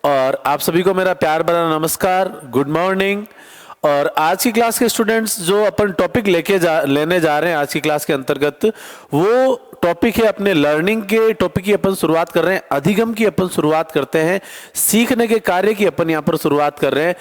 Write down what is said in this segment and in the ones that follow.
और आप सभी को मेरा प्यार भरा नमस्कार, गुड मॉर्निंग। और आज की क्लास के स्टूडेंट्स जो अपन टॉपिक लेने जा रहे हैं आज की क्लास के अंतर्गत, वो टॉपिक है अपने लर्निंग के टॉपिक की अपन शुरुआत कर रहे हैं। अधिगम की अपन शुरुआत करते हैं, सीखने के कार्य की अपन यहाँ पर शुरुआत कर रहे हैं।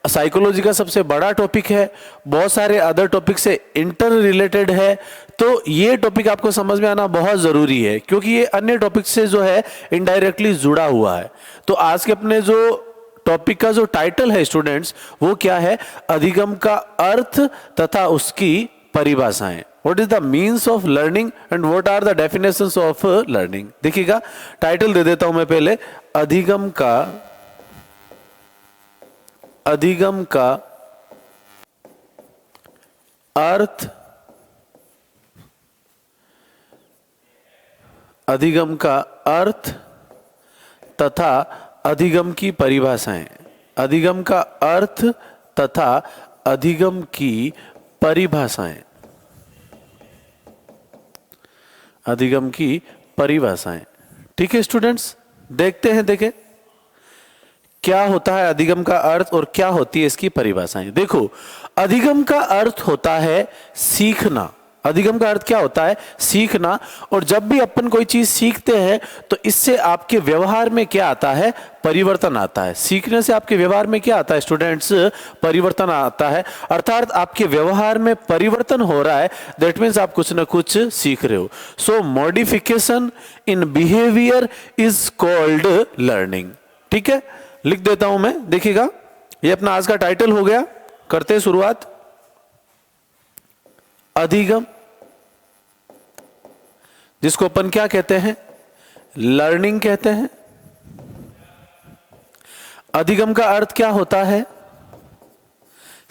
साइकोलॉजी का सबसे बड़ा टॉपिक है, बहुत सारे अदर टॉपिक से इंटर रिलेटेड है, तो ये टॉपिक आपको समझ में आना बहुत जरूरी है क्योंकि ये अन्य टॉपिक से जो है इनडायरेक्टली जुड़ा हुआ है। तो आज के अपने जो टॉपिक का जो टाइटल है स्टूडेंट्स, वो क्या है? अधिगम का अर्थ तथा उसकी परिभाषाएं। What is the means of learning and what are the definitions of learning. देखिएगा, टाइटल दे देता हूं मैं पहले। अधिगम का अर्थ, अधिगम का अर्थ तथा अधिगम की परिभाषाएं। अधिगम का अर्थ तथा अधिगम की परिभाषाएं। अधिगम की परिभाषाएं। ठीक है स्टूडेंट्स, देखते हैं, देखें क्या होता है अधिगम का अर्थ और क्या होती है इसकी परिभाषाएं। देखो, अधिगम का अर्थ होता है सीखना। अधिगम का अर्थ क्या होता है? सीखना। और जब भी अपन कोई चीज सीखते हैं तो इससे आपके व्यवहार में क्या आता है? परिवर्तन आता है। सीखने से आपके व्यवहार में क्या आता है स्टूडेंट्स? परिवर्तन आता है। अर्थात आपके व्यवहार में परिवर्तन हो रहा है, दैट मीन्स आप कुछ ना कुछ सीख रहे हो। So modification in behaviour is called learning. ठीक है, लिख देता हूं मैं, देखिएगा ये अपना आज का टाइटल हो गया। करते हैं शुरुआत। अधिगम, जिसको अपन क्या कहते हैं? लर्निंग कहते हैं। अधिगम का अर्थ क्या होता है?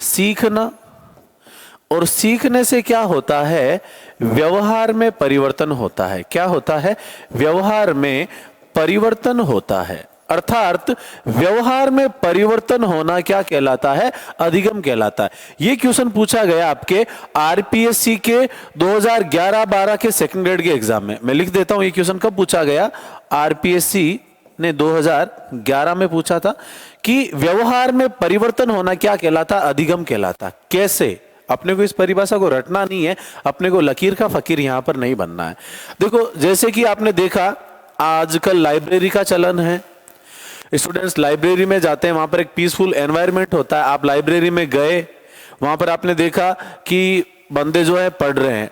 सीखना। और सीखने से क्या होता है? व्यवहार में परिवर्तन होता है। क्या होता है? व्यवहार में परिवर्तन होता है। अर्थात व्यवहार में परिवर्तन होना क्या कहलाता है? अधिगम कहलाता है। यह क्वेश्चन पूछा गया आपके आरपीएससी के 2011-12 के सेकंड ग्रेड के एग्जाम में। मैं लिख देता हूं ये क्वेश्चन कब पूछा गया। आरपीएससी ने 2011 में पूछा था कि व्यवहार में परिवर्तन होना क्या कहलाता? अधिगम कहलाता। कैसे? अपने को इस परिभाषा को रटना नहीं है, अपने को लकीर का फकीर यहां पर नहीं बनना है। देखो, जैसे कि आपने देखा आजकल लाइब्रेरी का चलन है। स्टूडेंट्स लाइब्रेरी में जाते हैं, वहां पर एक पीसफुल एनवायरनमेंट होता है। आप लाइब्रेरी में गए, वहां पर आपने देखा कि बंदे जो है पढ़ रहे हैं।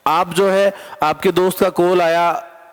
आप जो है, आपके दोस्त का कॉल आया,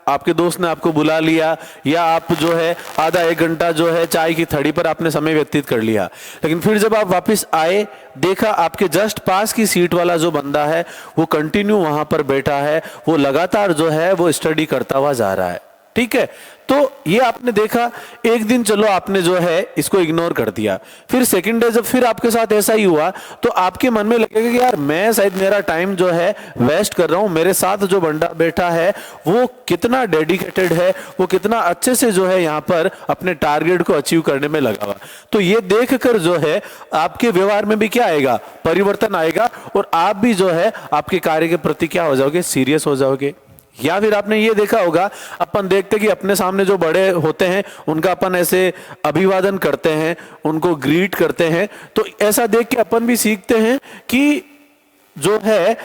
आपके दोस्त ने आपको बुला लिया, या आप जो है आधा एक घंटा जो है चाय की थड़ी पर आपने समय व्यतीत कर लिया। लेकिन फिर जब आप वापस आए, देखा आपके जस्ट पास की सीट वाला जो बंदा है वो कंटिन्यू वहां पर बैठा है, वो लगातार जो है वो स्टडी करता हुआ जा रहा है। ठीक है, तो ये आपने देखा। एक दिन चलो आपने जो है इसको इग्नोर कर दिया, फिर सेकंड डे जब फिर आपके साथ ऐसा ही हुआ तो आपके मन में लगेगा कि यार मैं शायद मेरा टाइम जो है वेस्ट कर रहा हूं। मेरे साथ जो बंदा बैठा है वो कितना डेडिकेटेड है, वो कितना अच्छे से जो है यहां पर अपने टारगेट को अचीव करने में लगा हुआ। तो ये देखकर जो है आपके व्यवहार में भी क्या आएगा? परिवर्तन आएगा। और आप भी जो है आपके कार्य के प्रति क्या हो जाओगे? सीरियस हो जाओगे। या फिर आपने ये देखा होगा, अपन देखते कि अपने सामने जो बड़े होते हैं उनका अपन ऐसे अभिवादन करते हैं, उनको ग्रीट करते हैं। तो ऐसा देख के अपन भी सीखते हैं कि जो है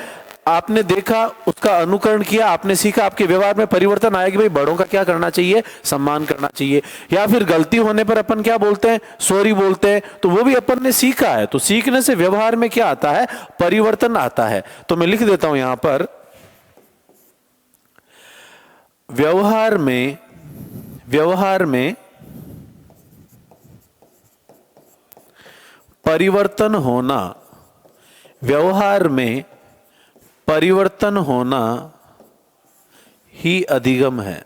आपने देखा, उसका अनुकरण किया, आपने सीखा, आपके व्यवहार में परिवर्तन आया कि भाई बड़ों का क्या करना चाहिए? सम्मान करना चाहिए। या फिर गलती होने पर अपन क्या बोलते हैं? सॉरी बोलते हैं। तो वो भी अपन ने सीखा है। तो सीखने से व्यवहार में क्या आता है? परिवर्तन आता है। तो मैं लिख देता हूं यहां पर, व्यवहार में परिवर्तन होना, व्यवहार में परिवर्तन होना ही अधिगम है।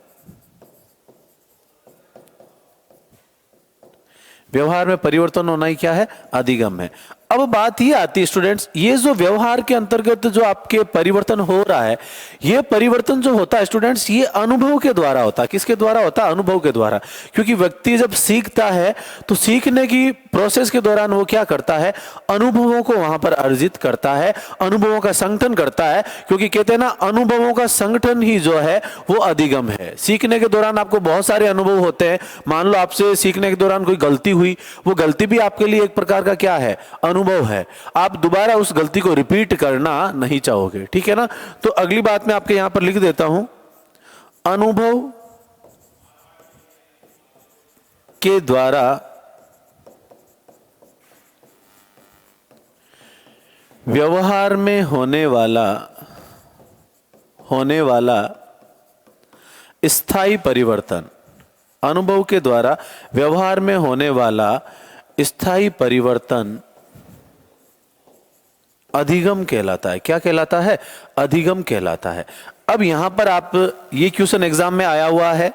व्यवहार में परिवर्तन होना ही क्या है? अधिगम है। अब बात ये आती है स्टूडेंट्स, ये जो व्यवहार के अंतर्गत जो आपके परिवर्तन हो रहा है, ये परिवर्तन जो होता है स्टूडेंट्स, ये अनुभव के द्वारा होता है। किसके द्वारा होता है? अनुभव के द्वारा। क्योंकि व्यक्ति जब सीखता है तो सीखने की प्रोसेस के दौरान वो क्या करता है? अनुभवों को वहां पर अर्जित करता है, अनुभवों का संगठन करता है। क्योंकि कहते हैं ना, अनुभवों का संगठन ही जो है वो अधिगम है। सीखने के दौरान आपको बहुत सारे अनुभव होते हैं। मान लो आपसे सीखने के दौरान कोई गलती हुई, वो गलती भी आपके लिए एक प्रकार का क्या है? अनुभव है। आप दोबारा उस गलती को रिपीट करना नहीं चाहोगे, ठीक है ना। तो अगली बात मैं आपके यहां पर लिख देता हूं, अनुभव के द्वारा व्यवहार में होने वाला स्थायी परिवर्तन, अनुभव के द्वारा व्यवहार में होने वाला स्थायी परिवर्तन अधिगम कहलाता है। क्या कहलाता है? अधिगम कहलाता है। अब यहां पर आप, ये क्वेश्चन एग्जाम में आया हुआ है,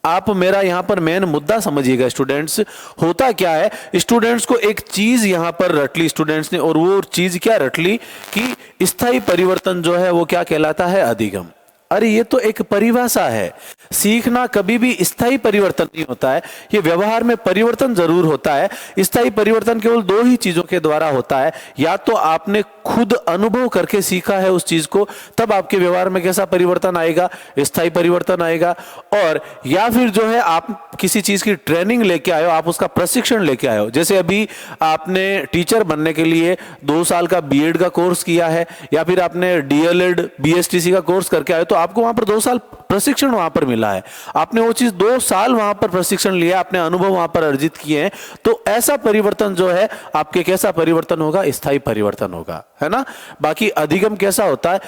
आप मेरा यहां पर मेन मुद्दा समझिएगा स्टूडेंट्स। होता क्या है, स्टूडेंट्स को एक चीज यहां पर रट ली स्टूडेंट्स ने, और वो चीज क्या रट ली कि स्थायी परिवर्तन जो है वो क्या कहलाता है? अधिगम। अरे ये तो एक परिभाषा है। सीखना कभी भी स्थायी परिवर्तन नहीं होता है। ये व्यवहार में परिवर्तन जरूर होता है। स्थायी परिवर्तन केवल दो ही चीजों के द्वारा होता है, या तो आपने खुद अनुभव करके सीखा है उस चीज को, तब आपके व्यवहार में कैसा परिवर्तन आएगा? स्थायी परिवर्तन आएगा। और या फिर जो है आप किसी चीज की ट्रेनिंग लेके आए हो, आप उसका प्रशिक्षण लेके आए हो। जैसे अभी आपने टीचर बनने के लिए 2 साल का बीएड का कोर्स किया है, या फिर आपने डीएलएड बीएसटीसी का कोर्स करके आए, तो आपको वहां पर 2 साल प्रशिक्षण वहां पर मिला है। आपने वो चीज 2 साल वहां पर प्रशिक्षण लिया, आपने अनुभव वहां पर अर्जित किए हैं। तो ऐसा परिवर्तन जो है आपके कैसा परिवर्तन होगा? स्थायी परिवर्तन होगा, है ना। बाकी अधिगम कैसा होता है?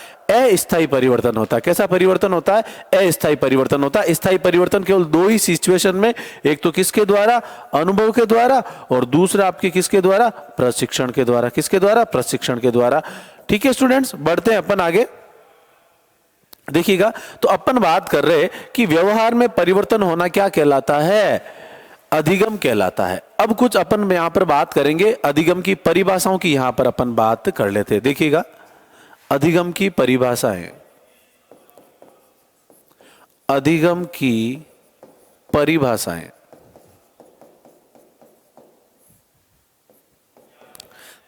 अस्थायी परिवर्तन होता है। कैसा परिवर्तन होता है? अस्थायी परिवर्तन होता है। स्थायी परिवर्तन केवल 2 ही सिचुएशन में, एक तो किसके द्वारा? अनुभव के द्वारा, और दूसरा आपके किसके द्वारा? प्रशिक्षण के द्वारा। किसके द्वारा? प्रशिक्षण के द्वारा। ठीक है स्टूडेंट्स, बढ़ते हैं अपन आगे। देखिएगा, तो अपन बात कर रहे कि व्यवहार में परिवर्तन होना क्या कहलाता है? अधिगम कहलाता है। अब कुछ अपन यहां पर बात करेंगे अधिगम की परिभाषाओं की, यहां पर अपन बात कर लेते हैं। देखिएगा, अधिगम की परिभाषाएं, अधिगम की परिभाषाएं।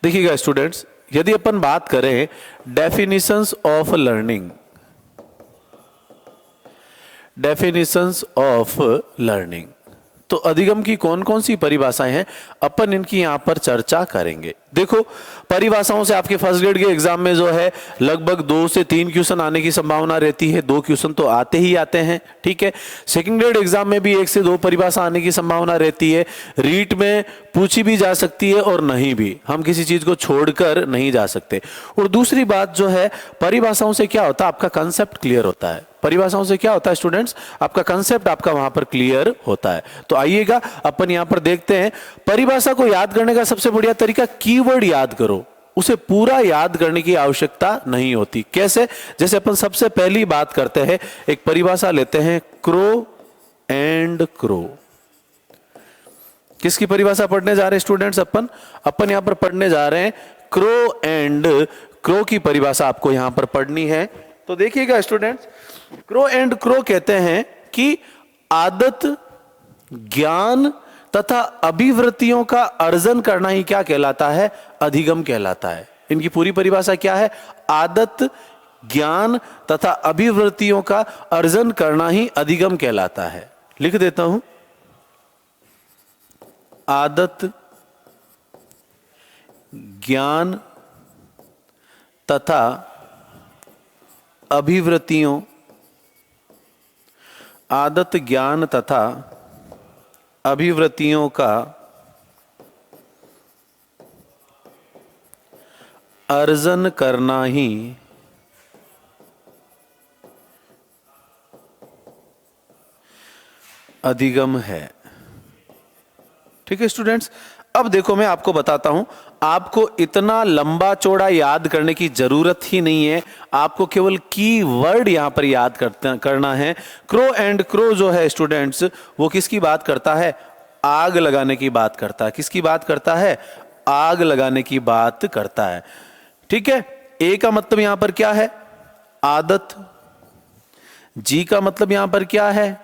देखिएगा स्टूडेंट्स, यदि अपन बात करें definitions of learning, definitions of learning, तो अधिगम की कौन कौन सी परिभाषाएं हैं, अपन इनकी यहां पर चर्चा करेंगे। देखो, परिभाषाओं से आपके फर्स्ट ग्रेड के एग्जाम में जो है लगभग 2 से 3 क्वेश्चन आने की संभावना रहती है। 2 क्वेश्चन तो आते ही आते हैं, ठीक है। सेकंड ग्रेड एग्जाम में भी 1 से 2 परिभाषा आने की संभावना रहती है। रीट में पूछी भी जा सकती है और नहीं भी, हम किसी चीज को छोड़कर नहीं जा सकते। और दूसरी बात जो है, परिभाषाओं से क्या होता है? आपका कंसेप्ट क्लियर होता है। परिभाषाओं से क्या होता है स्टूडेंट्स? आपका कंसेप्ट आपका वहां पर क्लियर होता है। तो आइएगा, अपन यहां पर देखते हैं। परिभाषा को याद करने का सबसे बढ़िया तरीका, कीवर्ड याद करो। उसे पूरा याद करने की आवश्यकता नहीं होती। कैसे? जैसे अपन सबसे पहली बात करते हैं, एक परिभाषा लेते हैं, क्रो एंड क्रो। किसकी परिभाषा पढ़ने जा रहे हैं स्टूडेंट्स? अपन यहां पर पढ़ने जा रहे हैं क्रो एंड क्रो की परिभाषा आपको यहां पर पढ़नी है। तो देखिएगा स्टूडेंट्स, क्रो एंड क्रो कहते हैं कि आदत, ज्ञान तथा अभिवृत्तियों का अर्जन करना ही क्या कहलाता है? अधिगम कहलाता है। इनकी पूरी परिभाषा क्या है? आदत, ज्ञान तथा अभिवृत्तियों का अर्जन करना ही अधिगम कहलाता है। लिख देता हूं, आदत, ज्ञान तथा अभिवृत्तियों, आदत, ज्ञान तथा अभिवृत्तियों का अर्जन करना ही अधिगम है। ठीक है स्टूडेंट्स, अब देखो मैं आपको बताता हूं, आपको इतना लंबा चौड़ा याद करने की जरूरत ही नहीं है। आपको केवल की वर्ड यहां पर याद करना है। क्रो एंड क्रो जो है स्टूडेंट्स, वो किसकी बात करता है? आग लगाने की बात करता है। किसकी बात करता है? आग लगाने की बात करता है। ठीक है, ए का मतलब यहां पर क्या है? आदत। जी का मतलब यहां पर क्या है?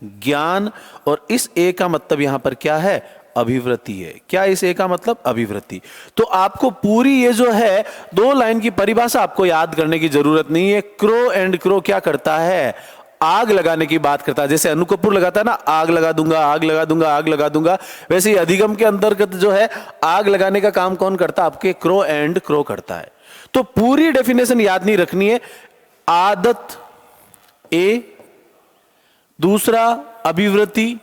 ज्ञान। और इस ए का मतलब यहां पर क्या है? अभिवृत्ति है। क्या इस ए का मतलब? अभिवृत्ति। तो आपको पूरी ये जो है 2 लाइन की परिभाषा आपको याद करने की जरूरत नहीं है। क्रो एंड क्रो क्या करता है? आग लगाने की बात करता है। जैसे अनु कपूर लगाता है ना, आग लगा दूंगा, आग लगा दूंगा, आग लगा दूंगा, वैसे ही अधिगम के अंतर्गत जो है आग लगाने का काम कौन करता है? आपके क्रो एंड क्रो करता है। तो पूरी डेफिनेशन याद नहीं रखनी है। आदत ए, दूसरा अभिवृत्ति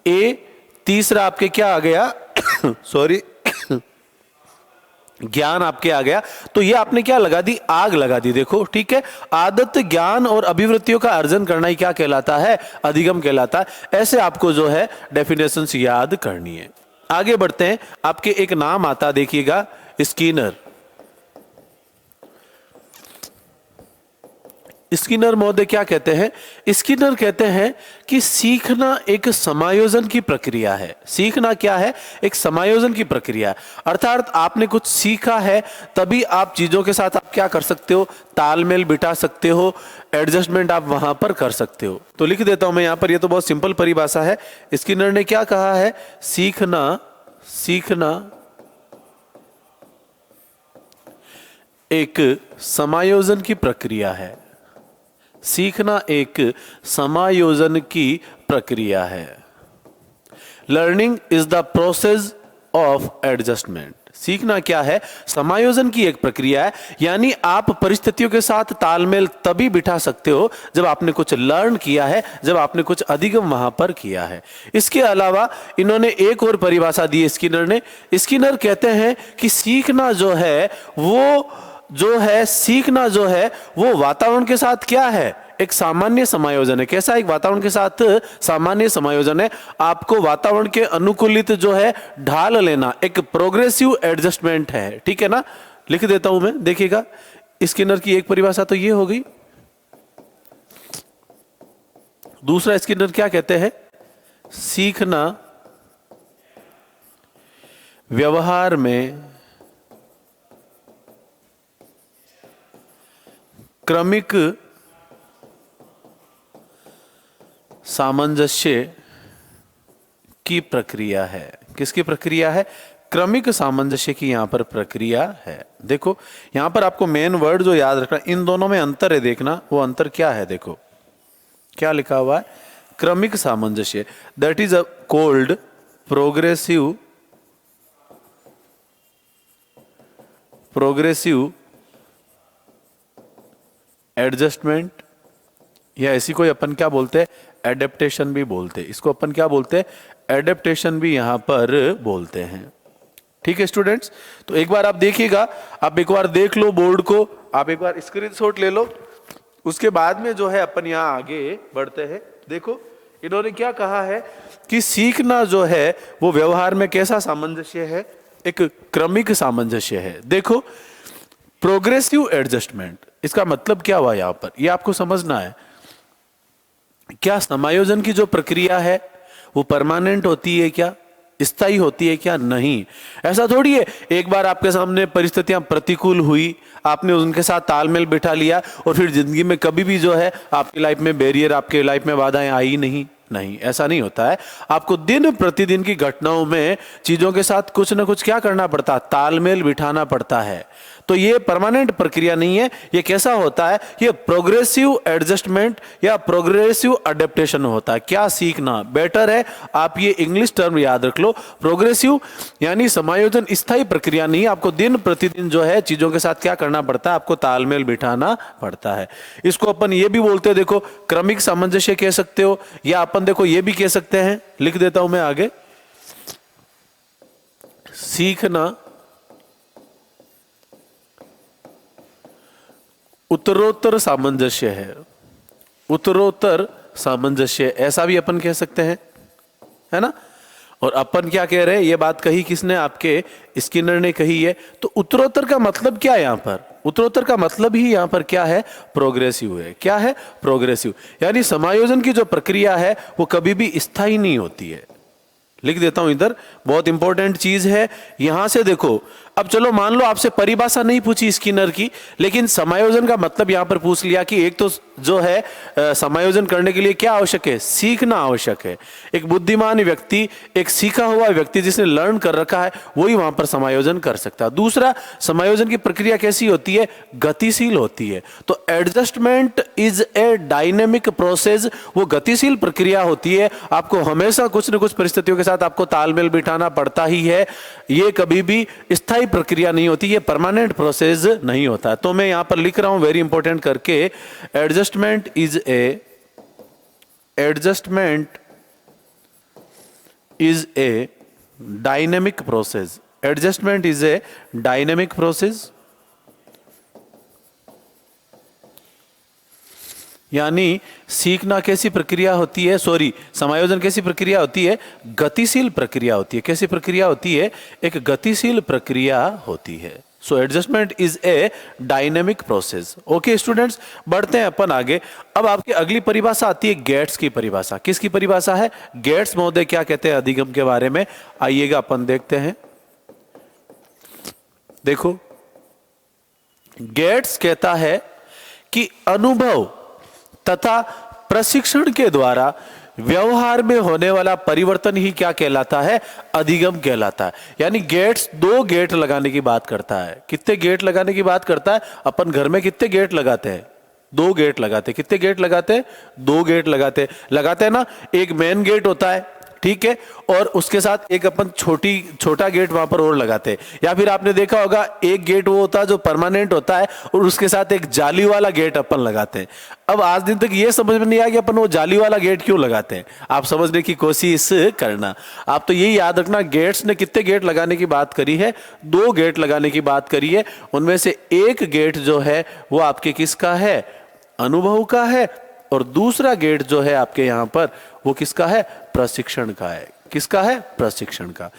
ए, तीसरा आपके क्या आ गया? सॉरी ज्ञान आपके आ गया। तो ये आपने क्या लगा दी? आग लगा दी। देखो, ठीक है, आदत, ज्ञान और अभिवृत्तियों का अर्जन करना ही क्या कहलाता है? अधिगम कहलाता है। ऐसे आपको जो है डेफिनेशंस याद करनी है। आगे बढ़ते हैं। आपके एक नाम आता, देखिएगा, स्किनर। स्किनर महोदय क्या कहते हैं? स्किनर कहते हैं कि सीखना एक समायोजन की प्रक्रिया है। सीखना क्या है? एक समायोजन की प्रक्रिया है। अर्थात आपने कुछ सीखा है तभी आप चीजों के साथ आप क्या कर सकते हो? तालमेल बिठा सकते हो, एडजस्टमेंट आप वहां पर कर सकते हो। तो लिख देता हूं मैं यहां पर, ये तो बहुत सिंपल परिभाषा है। स्किनर ने क्या कहा है? सीखना एक समायोजन की प्रक्रिया है। सीखना एक समायोजन की प्रक्रिया है। Learning is the process of adjustment. सीखना क्या है? समायोजन की एक प्रक्रिया है। यानी आप परिस्थितियों के साथ तालमेल तभी बिठा सकते हो जब आपने कुछ लर्न किया है, जब आपने कुछ अधिगम वहां पर किया है। इसके अलावा इन्होंने एक और परिभाषा दी स्किनर ने। स्किनर कहते हैं कि सीखना जो है सीखना जो है वो वातावरण के साथ क्या है? एक सामान्य समायोजन है। कैसा? एक वातावरण के साथ सामान्य समायोजन है। आपको वातावरण के अनुकूलित जो है ढाल लेना, एक प्रोग्रेसिव एडजस्टमेंट है। ठीक है ना? लिख देता हूं मैं, देखिएगा। स्किनर की एक परिभाषा तो ये हो गई। दूसरा स्किनर क्या कहते हैं? सीखना व्यवहार में क्रमिक सामंजस्य की प्रक्रिया है। किसकी प्रक्रिया है? क्रमिक सामंजस्य की यहां पर प्रक्रिया है। देखो, यहां पर आपको मेन वर्ड जो याद रखना, इन दोनों में अंतर है, देखना वो अंतर क्या है। देखो क्या लिखा हुआ है? क्रमिक सामंजस्य, that is called progressive adjustment, या ऐसी कोई अपन क्या बोलते हैं? एडेप्टेशन भी बोलते हैं। इसको अपन क्या बोलते हैं? एडेप्टेशन भी यहां पर बोलते हैं। ठीक है स्टूडेंट्स, तो एक बार आप देखिएगा, आप एक बार देख लो बोर्ड को, आप एक बार स्क्रीनशॉट ले लो, उसके बाद में जो है अपन यहां आगे बढ़ते हैं। देखो इन्होंने क्या कहा है कि सीखना जो है वो व्यवहार में कैसा सामंजस्य है? एक क्रमिक सामंजस्य है। देखो, प्रोग्रेसिव एडजस्टमेंट, इसका मतलब क्या हुआ यहां पर? ये आपको समझना है। क्या समायोजन की जो प्रक्रिया है वो परमानेंट होती है क्या? स्थायी होती है क्या? नहीं, ऐसा थोड़ी है। एक बार आपके सामने परिस्थितियां प्रतिकूल हुई, आपने उनके साथ तालमेल बिठा लिया और फिर जिंदगी में कभी भी जो है आपकी लाइफ में बैरियर, आपके लाइफ में बाधाएं आई नहीं। ऐसा नहीं होता है। आपको दिन प्रतिदिन की घटनाओं में चीजों के साथ कुछ ना कुछ क्या करना पड़ता है? तालमेल बिठाना पड़ता है। तो ये परमानेंट प्रक्रिया नहीं है। ये कैसा होता है? ये प्रोग्रेसिव एडजस्टमेंट या प्रोग्रेसिव अडेप्टेशन होता है। क्या सीखना बेटर है? आप ये इंग्लिश टर्म याद रख लो। प्रोग्रेसिव यानी समायोजन स्थायी प्रक्रिया नहीं, आपको दिन प्रतिदिन जो है चीजों के साथ क्या करना पड़ता है? आपको तालमेल बिठाना पड़ता है। इसको अपन ये भी बोलते हैं, देखो, क्रमिक सामंजस्य कह सकते हो, या अपन देखो ये भी कह सकते हैं, लिख देता हूं मैं आगे, सीखना उत्तरोत्तर सामंजस्य है। उत्तरोत्तर सामंजस्य, ऐसा भी अपन कह सकते हैं, है ना? और अपन क्या कह रहे हैं? ये बात कही किसने? आपके स्किनर ने कही है। तो उत्तरोत्तर का मतलब क्या है यहां पर? उत्तरोत्तर का मतलब ही यहां पर क्या है? प्रोग्रेसिव है। क्या है? प्रोग्रेसिव, यानी समायोजन की जो प्रक्रिया है वो कभी भी स्थायी नहीं होती है। लिख देता हूं इधर, बहुत इंपॉर्टेंट चीज है। यहां से देखो, अब चलो मान लो आपसे परिभाषा नहीं पूछी स्किनर की, लेकिन समायोजन का मतलब यहां पर पूछ लिया कि एक तो जो है समायोजन करने के लिए क्या आवश्यक है, सीखना आवश्यक है। एक बुद्धिमान व्यक्ति, एक सीखा हुआ व्यक्ति जिसने लर्न कर रखा है, वही वहां पर समायोजन कर सकता है। दूसरा, समायोजन की प्रक्रिया कैसी होती है, गतिशील होती है। तो adjustment is a dynamic process, वो गतिशील प्रक्रिया होती है। आपको हमेशा कुछ न कुछ परिस्थितियों के साथ आपको तालमेल बिठाना पड़ता ही है। ये कभी भी स्थायी प्रक्रिया नहीं होती, ये परमानेंट प्रोसेस नहीं होता। तो मैं यहां पर लिख रहा हूं वेरी इंपॉर्टेंट करके, adjustment is a dynamic process. Adjustment is a dynamic process, यानी सीखना कैसी प्रक्रिया होती है, समायोजन कैसी प्रक्रिया होती है, गतिशील प्रक्रिया होती है। कैसी प्रक्रिया होती है, एक गतिशील प्रक्रिया होती है। So adjustment is a dynamic process. Okay students, बढ़ते हैं अपन आगे। अब आपकी अगली परिभाषा आती है गेट्स की परिभाषा। किसकी परिभाषा है, गेट्स महोदय क्या कहते हैं अधिगम के बारे में, आइएगा अपन देखते हैं। देखो, गेट्स कहता है कि अनुभव तथा प्रशिक्षण के द्वारा व्यवहार में होने वाला परिवर्तन ही क्या कहलाता है, अधिगम कहलाता है। यानी गेट्स, 2 गेट लगाने की बात करता है। कितने गेट लगाने की बात करता है, अपन घर में कितने गेट लगाते हैं, 2 गेट लगाते हैं। कितने गेट लगाते हैं, 2 गेट लगाते हैं ना। एक मेन गेट होता है, ठीक है, और उसके साथ एक अपन छोटा गेट वहां पर और लगाते हैं। या फिर आपने देखा होगा एक गेट वो होता है जो परमानेंट होता है, और उसके साथ एक जाली वाला गेट अपन लगाते हैं। अब आज दिन तक ये समझ में नहीं आया कि अपन वो जाली वाला गेट क्यों लगाते हैं। आप समझने की कोशिश करना। आप तो यही याद रखना, गेट्स ने कितने गेट लगाने की बात करी है, 2 गेट लगाने की बात करी है। उनमें से एक गेट जो है वो आपके किसका है, अनुभव का है, और दूसरा गेट जो है आपके यहां पर वो किसका है, प्रशिक्षण का है। किसका है, प्रशिक्षण का।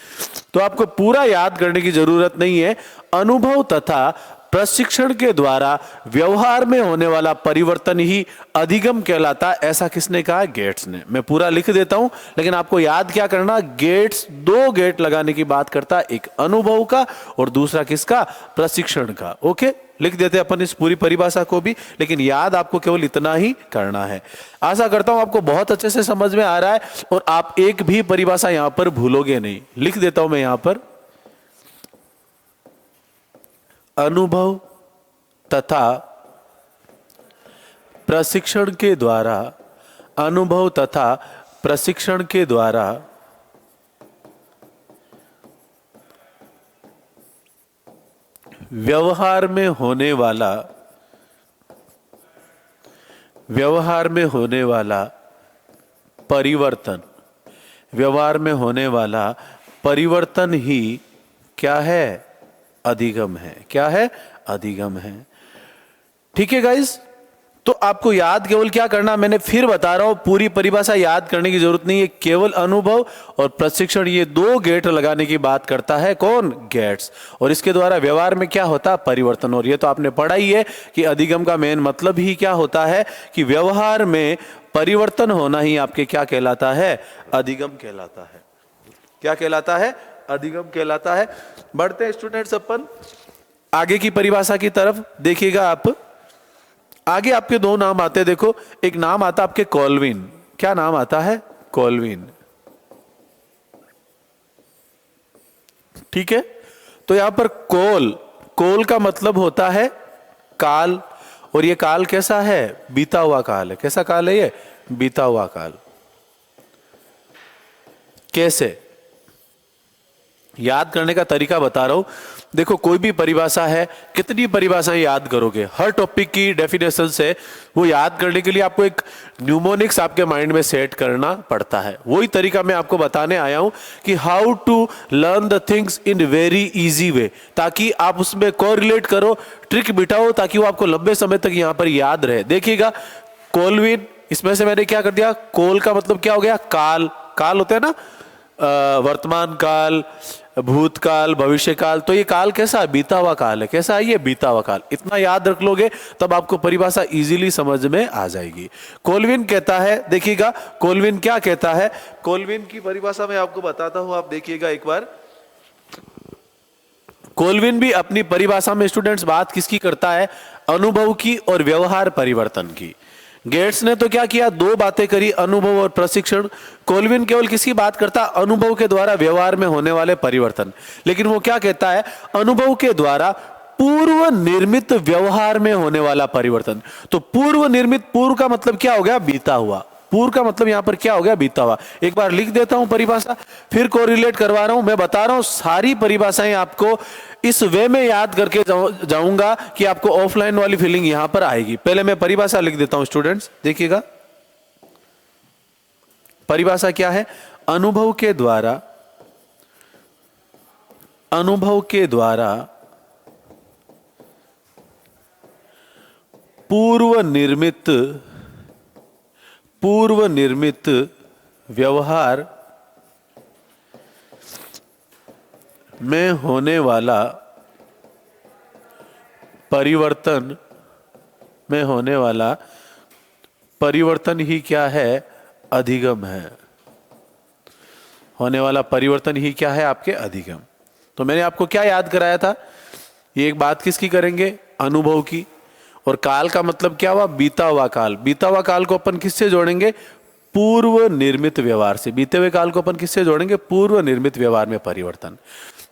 तो आपको पूरा याद करने की जरूरत नहीं है। अनुभव तथा प्रशिक्षण के द्वारा व्यवहार में होने वाला परिवर्तन ही अधिगम कहलाता है, ऐसा किसने कहा, गेट्स ने। मैं पूरा लिख देता हूं, लेकिन आपको याद क्या करना, गेट्स 2 गेट लगाने की बात करता है, एक अनुभव का और दूसरा किसका, प्रशिक्षण का। ओके, लिख देते अपन इस पूरी परिभाषा को भी, लेकिन याद आपको केवल इतना ही करना है। आशा करता हूं आपको बहुत अच्छे से समझ में आ रहा है और आप एक भी परिभाषा यहां पर भूलोगे नहीं। लिख देता हूं मैं यहां पर, अनुभव तथा प्रशिक्षण के द्वारा, अनुभव तथा प्रशिक्षण के द्वारा व्यवहार में होने वाला परिवर्तन, व्यवहार में होने वाला परिवर्तन ही क्या है, अधिगम है। क्या है, अधिगम है। ठीक है गाइस, तो आपको याद केवल क्या करना, मैंने फिर बता रहा हूं, पूरी परिभाषा याद करने की जरूरत नहीं है। केवल अनुभव और प्रशिक्षण, ये 2 गेट लगाने की बात करता है कौन, गेट्स, और इसके द्वारा व्यवहार में क्या होता है, परिवर्तन। और ये तो आपने पढ़ा ही है कि अधिगम का मेन मतलब ही क्या होता है कि व्यवहार में परिवर्तन होना ही आपके क्या कहलाता है, अधिगम कहलाता है। क्या कहलाता है, अधिगम कहलाता है। बढ़ते हैं स्टूडेंट्स अपन आगे की परिभाषा की तरफ। देखिएगा आप, आगे आपके 2 नाम आते हैं। देखो, एक नाम आता है आपके कॉल्विन। क्या नाम आता है, कॉल्विन। ठीक है, तो यहां पर कोल का मतलब होता है काल, और ये काल कैसा है, बीता हुआ काल है। कैसा काल है ये, बीता हुआ काल। कैसे याद करने का तरीका बता रहा हूं। देखो, कोई भी परिभाषा है, कितनी परिभाषाएं याद करोगे, हर टॉपिक की डेफिनेशन से वो याद करने के लिए आपको एक न्यूमोनिक्स आपके माइंड में सेट करना पड़ता है। वही तरीका मैं आपको बताने आया हूं कि how to learn the things in very easy way, ताकि आप उसमें कोरिलेट करो, ट्रिक बिठाओ, ताकि वो आपको लंबे समय तक यहां पर याद रहे। देखिएगा, कोल्विन, इसमें से मैंने क्या कर दिया, कोल का मतलब क्या हो गया, काल। काल होता है ना, वर्तमान काल, भूतकाल, भविष्यकाल। तो ये काल कैसा है? बीता हुआ काल है। कैसा है ये? बीता हुआ काल। इतना याद रख लोगे तब आपको परिभाषा इजीली समझ में आ जाएगी। कोलविन कहता है, देखिएगा कोलविन क्या कहता है, कोलविन की परिभाषा मैं आपको बताता हूं, आप देखिएगा एक बार। कोलविन भी अपनी परिभाषा में स्टूडेंट्स बात किसकी करता है? अनुभव की और व्यवहार परिवर्तन की। गेट्स ने तो क्या किया? दो बातें करी, अनुभव और प्रशिक्षण। कोलविन केवल किसकी बात करता? अनुभव के द्वारा व्यवहार में होने वाले परिवर्तन। लेकिन वो क्या कहता है? अनुभव के द्वारा पूर्व निर्मित व्यवहार में होने वाला परिवर्तन। तो पूर्व निर्मित, पूर्व का मतलब क्या हो गया? बीता हुआ। पूर्व का मतलब यहां पर क्या हो गया? बीता हुआ। एक बार लिख देता हूं परिभाषा, फिर कोरिलेट करवा रहा हूं। मैं बता रहा हूं सारी परिभाषाएं आपको इस वे में याद करके जाऊंगा कि आपको ऑफलाइन वाली फीलिंग यहां पर आएगी। पहले मैं परिभाषा लिख देता हूं स्टूडेंट्स, देखिएगा। परिभाषा क्या है? अनुभव के द्वारा, अनुभव के द्वारा पूर्व निर्मित व्यवहार में होने वाला परिवर्तन ही क्या है? अधिगम है। होने वाला परिवर्तन ही क्या है? आपके अधिगम। तो मैंने आपको क्या याद कराया था? ये एक बात किसकी करेंगे? अनुभव की। और काल का मतलब क्या हुआ? बीता हुआ काल। बीता हुआ काल को अपन किससे जोड़ेंगे? पूर्व निर्मित व्यवहार से। बीते हुए काल को अपन किससे जोड़ेंगे? पूर्व निर्मित व्यवहार में परिवर्तन।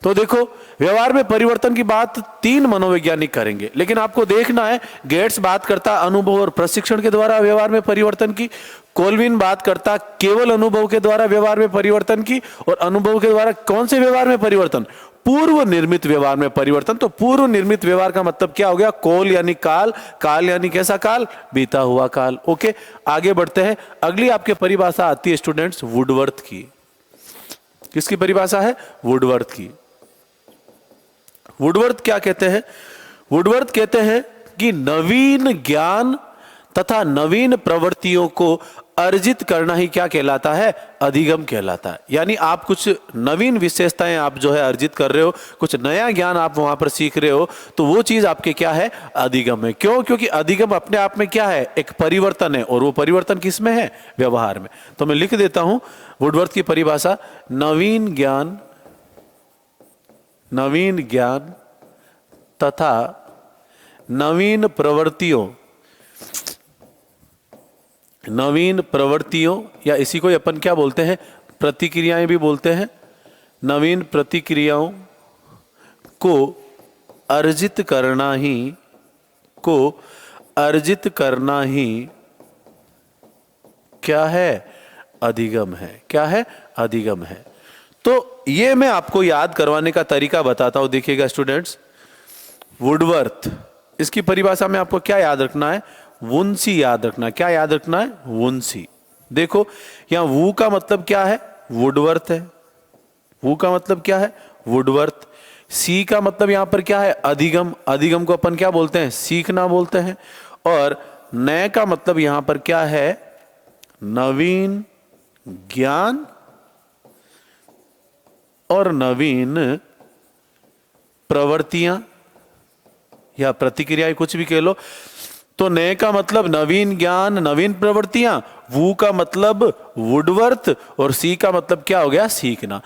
तो देखो, व्यवहार में परिवर्तन की बात तीन मनोवैज्ञानिक करेंगे, लेकिन आपको देखना है गेट्स बात करता अनुभव और प्रशिक्षण के द्वारा व्यवहार में परिवर्तन की, कोलविन बात करता केवल अनुभव के द्वारा व्यवहार में परिवर्तन की, और अनुभव के द्वारा कौन से व्यवहार में परिवर्तन? पूर्व निर्मित व्यवहार में परिवर्तन। तो पूर्व निर्मित व्यवहार का मतलब क्या हो गया? कोल यानी काल, काल यानी कैसा काल? बीता हुआ काल। ओके, आगे बढ़ते हैं। अगली आपके परिभाषा आती है स्टूडेंट्स वुडवर्थ की। किसकी परिभाषा है? वुडवर्थ की। वुडवर्थ क्या कहते हैं? वुडवर्थ कहते हैं कि नवीन ज्ञान तथा नवीन प्रवृत्तियों को अर्जित करना ही क्या कहलाता है? अधिगम कहलाता है। यानी आप कुछ नवीन विशेषताएं आप जो है अर्जित कर रहे हो, कुछ नया ज्ञान आप वहां पर सीख रहे हो, तो वो चीज आपके क्या है? अधिगम है। क्यों? क्योंकि अधिगम अपने आप में क्या है? एक परिवर्तन है, और वो परिवर्तन किस में है? व्यवहार में। तो मैं लिख देता हूं वुडवर्थ की परिभाषा, नवीन ज्ञान तथा नवीन प्रवृत्तियों या इसी को अपन क्या बोलते हैं? प्रतिक्रियाएं भी बोलते हैं। नवीन प्रतिक्रियाओं को अर्जित करना ही क्या है? अधिगम है। क्या है? अधिगम है। तो ये मैं आपको याद करवाने का तरीका बताता हूं, देखिएगा स्टूडेंट्स। वुडवर्थ, इसकी परिभाषा में आपको क्या याद रखना है? वुंसी याद रखना। क्या याद रखना है? वुंसी। देखो यहां वू का मतलब क्या है? वुडवर्थ है। वू का मतलब क्या है? वुडवर्थ। सी का मतलब यहां पर क्या है? अधिगम। अधिगम को अपन क्या बोलते हैं? सीखना बोलते हैं। और नए का मतलब यहां पर क्या है? नवीन ज्ञान और नवीन प्रवृत्तियां या प्रतिक्रियाएं, कुछ भी कह लो। तो नए का मतलब नवीन ज्ञान, नवीन प्रवृत्तियां, वू का मतलब वुडवर्थ, और सी का मतलब क्या हो गया? सीखना।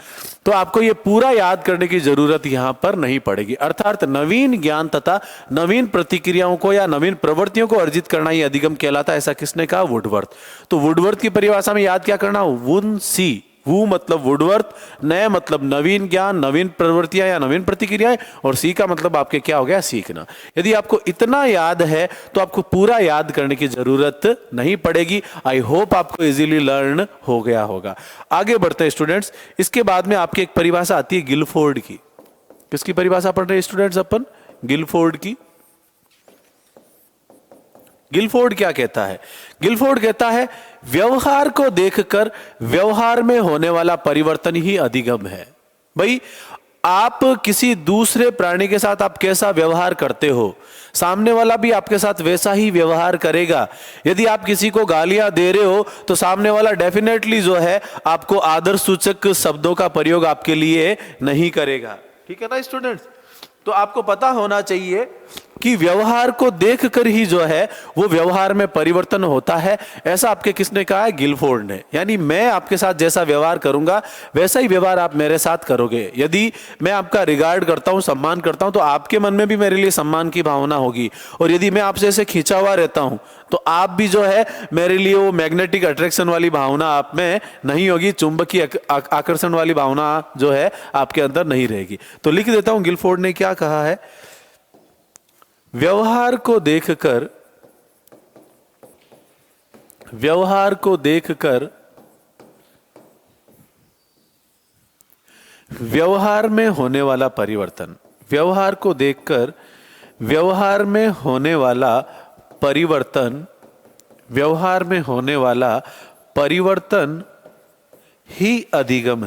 तो आपको ये पूरा याद करने की जरूरत यहां पर नहीं पड़ेगी। अर्थात नवीन ज्ञान तथा नवीन प्रतिक्रियाओं को या नवीन प्रवृत्तियों को अर्जित करना ही अधिगम कहलाता है। ऐसा किसने कहा? वुडवर्थ। तो वुडवर्थ की परिभाषा में याद क्या करना? वुन सी। वू मतलब वुडवर्थ, नए मतलब नवीन ज्ञान, नवीन प्रवृत्तियां या नवीन प्रतिक्रियाएं, और सी का मतलब आपके क्या हो गया? सीखना। यदि आपको इतना याद है तो आपको पूरा याद करने की जरूरत नहीं पड़ेगी। आई होप आपको इजीली लर्न हो गया होगा। आगे बढ़ते हैं स्टूडेंट्स। इसके बाद में आपकी एक परिभाषा आती है गिलफोर्ड की। किसकी परिभाषा पढ़ रहे हैं स्टूडेंट्स अपन? गिलफोर्ड की। गिलफोर्ड क्या कहता है? गिलफोर्ड कहता है व्यवहार को देखकर व्यवहार में होने वाला परिवर्तन ही अधिगम है। भाई आप किसी दूसरे प्राणी के साथ आप कैसा व्यवहार करते हो, सामने वाला भी आपके साथ वैसा ही व्यवहार करेगा। यदि आप किसी को गालियां दे रहे हो तो सामने वाला डेफिनेटली जो है आपको आदर सूचक शब्दों का प्रयोग आपके लिए नहीं करेगा। ठीक है ना स्टूडेंट्स? तो आपको पता होना चाहिए कि व्यवहार को देखकर ही जो है वो व्यवहार में परिवर्तन होता है। ऐसा आपके किसने कहा है? गिलफोर्ड ने। यानी मैं आपके साथ जैसा व्यवहार करूंगा वैसा ही व्यवहार आप मेरे साथ करोगे। यदि मैं आपका रिगार्ड करता हूं, सम्मान करता हूं, तो आपके मन में भी मेरे लिए सम्मान की भावना होगी। और यदि मैं आपसे ऐसे खींचा हुआ रहता हूं तो आप भी जो है मेरे लिए वो मैग्नेटिक अट्रैक्शन वाली भावना आप में नहीं होगी, चुंबकीय आकर्षण वाली भावना जो है आपके अंदर नहीं रहेगी। तो लिख देता हूं गिलफोर्ड ने क्या कहा है। व्यवहार को देखकर व्यवहार में होने वाला परिवर्तन, व्यवहार को देखकर व्यवहार में होने वाला परिवर्तन ही अधिगम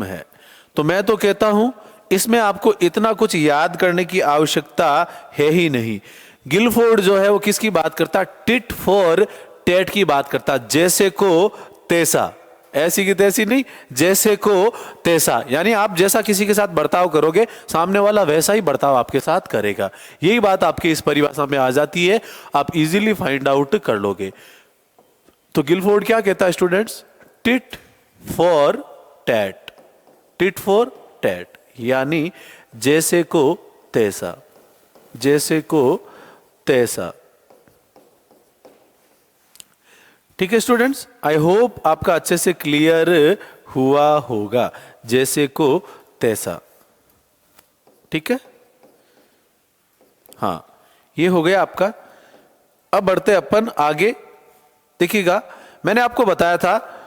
है। तो मैं तो कहता हूं इसमें आपको इतना कुछ याद करने की आवश्यकता है ही नहीं। गिलफोर्ड जो है वो किसकी बात करता? टिट फॉर टैट की बात करता। जैसे को तैसा, ऐसी की तैसी नहीं, जैसे को तैसा। यानी आप जैसा किसी के साथ बर्ताव करोगे सामने वाला वैसा ही बर्ताव आपके साथ करेगा। यही बात आपके इस परिभाषा में आ जाती है, आप इजीली फाइंड आउट कर लोगे। तो गिलफोर्ड क्या कहता है students? Tit for tat, tit for tat यानी जैसे को तैसा, जैसे को तैसा। ठीक है स्टूडेंट्स, आई होप आपका अच्छे से क्लियर हुआ होगा। जैसे को तैसा, ठीक है। हाँ, ये हो गया आपका। अब बढ़ते अपन आगे। देखिएगा, मैंने आपको बताया था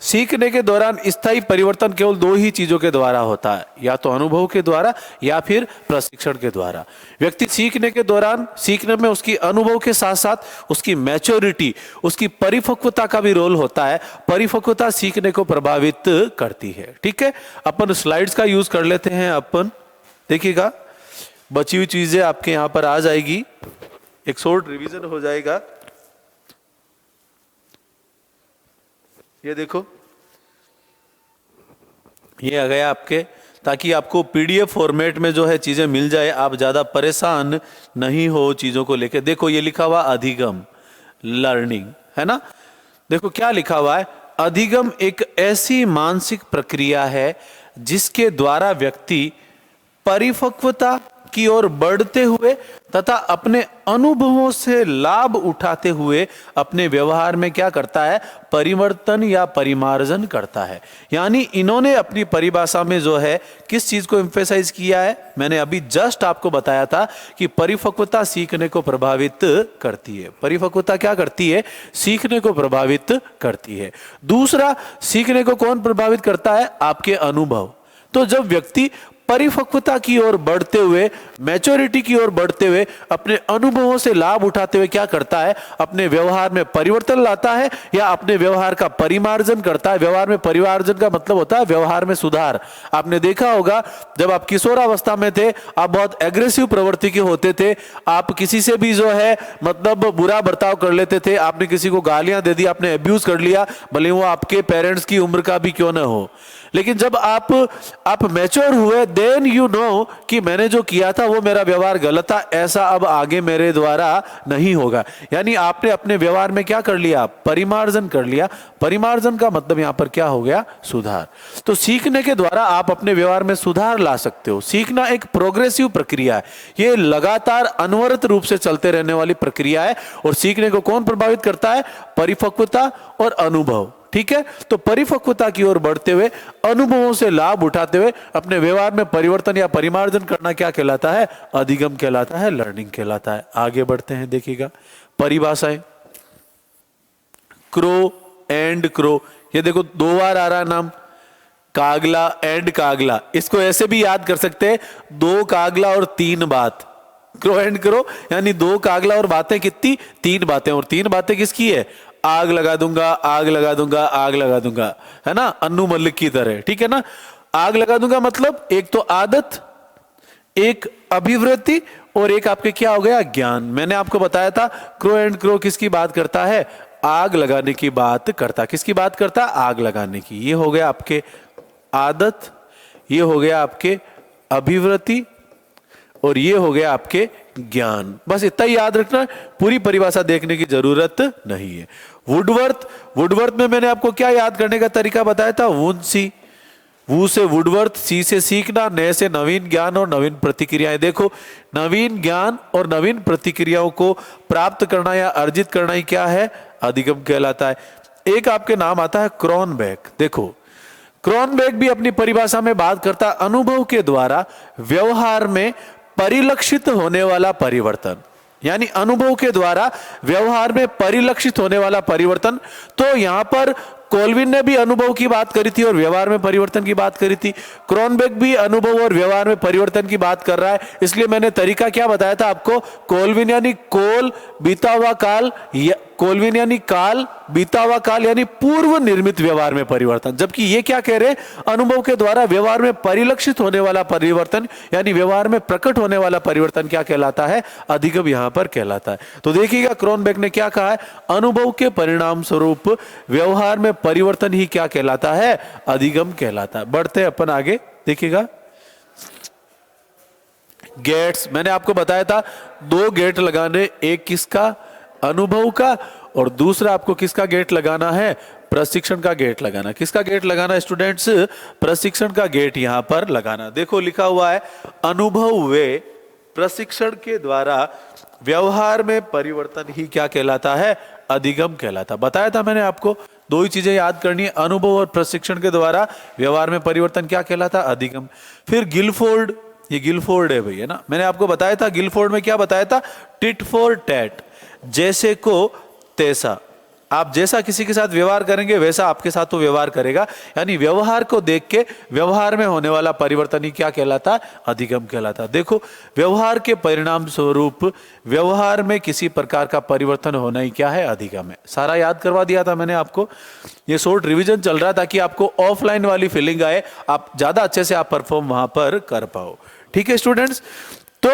सीखने के दौरान स्थायी परिवर्तन केवल दो ही चीजों के द्वारा होता है, या तो अनुभव के द्वारा या फिर प्रशिक्षण के द्वारा। व्यक्ति सीखने के दौरान, सीखने में उसकी अनुभव के साथ साथ उसकी मैच्योरिटी, उसकी परिपक्वता का भी रोल होता है। परिपक्वता सीखने को प्रभावित करती है। ठीक है, अपन स्लाइड्स का यूज कर लेते हैं। अपन देखिएगा, बची हुई चीजें आपके यहां पर आ जाएगी, एक शॉर्ट रिवीजन हो जाएगा। ये देखो, ये आ गया आपके, ताकि आपको पीडीएफ फॉर्मेट में जो है चीजें मिल जाए, आप ज्यादा परेशान नहीं हो चीजों को लेके। देखो ये लिखा हुआ अधिगम, लर्निंग, है ना। देखो क्या लिखा हुआ है, अधिगम एक ऐसी मानसिक प्रक्रिया है जिसके द्वारा व्यक्ति परिपक्वता की ओर बढ़ते हुए तथा अपने अनुभवों से लाभ उठाते हुए अपने व्यवहार में क्या करता है? परिवर्तन या परिमार्जन करता है। यानी इन्होंने अपनी परिभाषा में जो है किस चीज को एम्फेसाइज किया है? मैंने अभी जस्ट आपको बताया था कि परिपक्वता सीखने को प्रभावित करती है। परिपक्वता क्या करती है? सीखने को प्रभावित करती है। दूसरा, सीखने को कौन प्रभावित करता है? आपके अनुभव। तो जब व्यक्ति परिपक्वता की ओर बढ़ते हुए, मैच्योरिटी की ओर बढ़ते हुए, अपने अनुभवों से लाभ उठाते हुए क्या करता है? अपने व्यवहार में परिवर्तन लाता है या अपने व्यवहार का परिमार्जन करता है। व्यवहार में परिमार्जन का मतलब होता है व्यवहार में सुधार। आपने देखा होगा जब आप किशोरावस्था में थे, आप बहुत एग्रेसिव प्रवृत्ति के होते थे। आप किसी से भी जो है मतलब बुरा बर्ताव कर लेते थे। आपने किसी को गालियां दे दी, आपने अब्यूज कर लिया, भले वो आपके पेरेंट्स की उम्र का भी क्यों ना हो। लेकिन जब आप मैच्योर हुए, देन यू नो कि मैंने जो किया था वो मेरा व्यवहार गलत था, ऐसा अब आगे मेरे द्वारा नहीं होगा। यानी आपने अपने व्यवहार में क्या कर लिया? परिमार्जन कर लिया। परिमार्जन का मतलब यहां पर क्या हो गया? सुधार। तो सीखने के द्वारा आप अपने व्यवहार में सुधार ला सकते हो। सीखना एक प्रोग्रेसिव प्रक्रिया है, ये लगातार अनवरत रूप से चलते रहने वाली प्रक्रिया है। और सीखने को कौन प्रभावित करता है? परिपक्वता और अनुभव। ठीक है, तो परिपक्वता की ओर बढ़ते हुए, अनुभवों से लाभ उठाते हुए अपने व्यवहार में परिवर्तन या परिमार्जन करना क्या कहलाता है? अधिगम कहलाता है, लर्निंग कहलाता है। आगे बढ़ते हैं, देखिएगा परिभाषाएं। क्रो एंड क्रो, ये देखो 2 बार आ रहा नाम, कागला एंड कागला। इसको ऐसे भी याद कर सकते हैं, 2 कागला और 3 बात। क्रो एंड क्रो यानी 2 कागला और बातें कितनी? 3 बातें। और 3 बातें किसकी है? आग लगा दूंगा, आग लगा दूंगा, आग लगा दूंगा, है ना, अन्नू मल्लिक की तरह। ठीक है ना। आग लगा दूंगा मतलब एक तो आदत, एक अभिवृत्ति और एक आपके क्या हो गया ज्ञान। मैंने आपको बताया था क्रो एंड क्रो किसकी बात करता है, आग लगाने की बात करता। किसकी बात करता, आग लगाने की। ये हो गया आपके आदत, ये हो गया आपके अभिवृत्ति और ये हो गया आपके ज्ञान। बस इतना ही याद रखना, पूरी परिभाषा देखने की जरूरत नहीं है। वुडवर्थ, वुडवर्थ में मैंने आपको क्या याद करने का तरीका बताया था, वुन सी, वू से वुडवर्थ, सी से सीखना, नए से नवीन ज्ञान और नवीन प्रतिक्रियाएं। देखो नवीन ज्ञान और नवीन प्रतिक्रियाओं को प्राप्त करना या अर्जित करना ही क्या है, अधिगम कहलाता है। एक आपके नाम आता है क्रॉनबेक। देखो क्रॉनबेक भी अपनी परिभाषा में बात करता है अनुभव के द्वारा व्यवहार में परिलक्षित होने वाला परिवर्तन, यानी अनुभव के द्वारा व्यवहार में परिलक्षित होने वाला परिवर्तन। तो यहां पर कोलविन ने भी अनुभव की बात करी थी और व्यवहार में परिवर्तन की बात करी थी, क्रॉनबेक भी अनुभव और व्यवहार में परिवर्तन की बात कर रहा है। इसलिए मैंने तरीका क्या बताया था आपको, कोलविन यानी कोल बीता हुआ काल, कोलविन यानी काल बीता हुआ काल यानी पूर्व निर्मित व्यवहार में परिवर्तन। जबकि ये क्या कह रहे हैं, अनुभव के द्वारा व्यवहार में परिलक्षित होने वाला परिवर्तन यानी व्यवहार में प्रकट होने वाला परिवर्तन क्या कहलाता है, अधिगम यहां पर कहलाता है। तो देखिएगा क्रॉनबेक ने क्या कहा है, अनुभव के परिणाम स्वरूप व्यवहार में परिवर्तन ही क्या कहलाता है, अधिगम कहलाता है। बढ़ते हैं अपन आगे, देखिएगा गेट्स। मैंने आपको बताया था दो गेट लगाने, एक किसका, अनुभव का, और दूसरा आपको किसका गेट लगाना है, प्रशिक्षण का गेट लगाना। किसका गेट लगाना स्टूडेंट्स, प्रशिक्षण का गेट यहां पर लगाना। देखो लिखा हुआ है अनुभव वे प्रशिक्षण के द्वारा व्यवहार में परिवर्तन ही क्या कहलाता है, अधिगम कहलाता। बताया था मैंने आपको दो ही चीजें याद करनी है, अनुभव और प्रशिक्षण के द्वारा व्यवहार में परिवर्तन क्या कहलाता, अधिगम। फिर गिलफोर्ड, ये गिलफोर्ड है भैया ना, मैंने आपको बताया था गिलफोर्ड में क्या बताया था, टिट फॉर टैट, जैसे को तैसा। आप जैसा किसी के साथ व्यवहार करेंगे वैसा आपके साथ तो व्यवहार करेगा, यानी व्यवहार को देख के व्यवहार में होने वाला परिवर्तन ही क्या कहलाता, अधिगम कहलाता। देखो व्यवहार के परिणाम स्वरूप व्यवहार में किसी प्रकार का परिवर्तन होना ही क्या है, अधिगम है। सारा याद करवा दिया था मैंने आपको, ये शॉर्ट रिवीजन चल रहा ताकि आपको ऑफलाइन वाली फीलिंग आए, आप ज्यादा अच्छे से आप परफॉर्म वहां पर कर पाओ। ठीक है स्टूडेंट्स, तो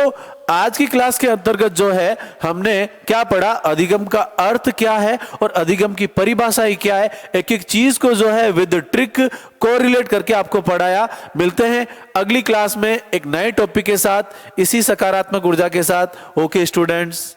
आज की क्लास के अंतर्गत जो है हमने क्या पढ़ा, अधिगम का अर्थ क्या है और अधिगम की परिभाषा ही क्या है, एक एक चीज को जो है विद ट्रिक कोरिलेट करके आपको पढ़ाया। मिलते हैं अगली क्लास में एक नए टॉपिक के साथ, इसी सकारात्मक ऊर्जा के साथ। Okay students.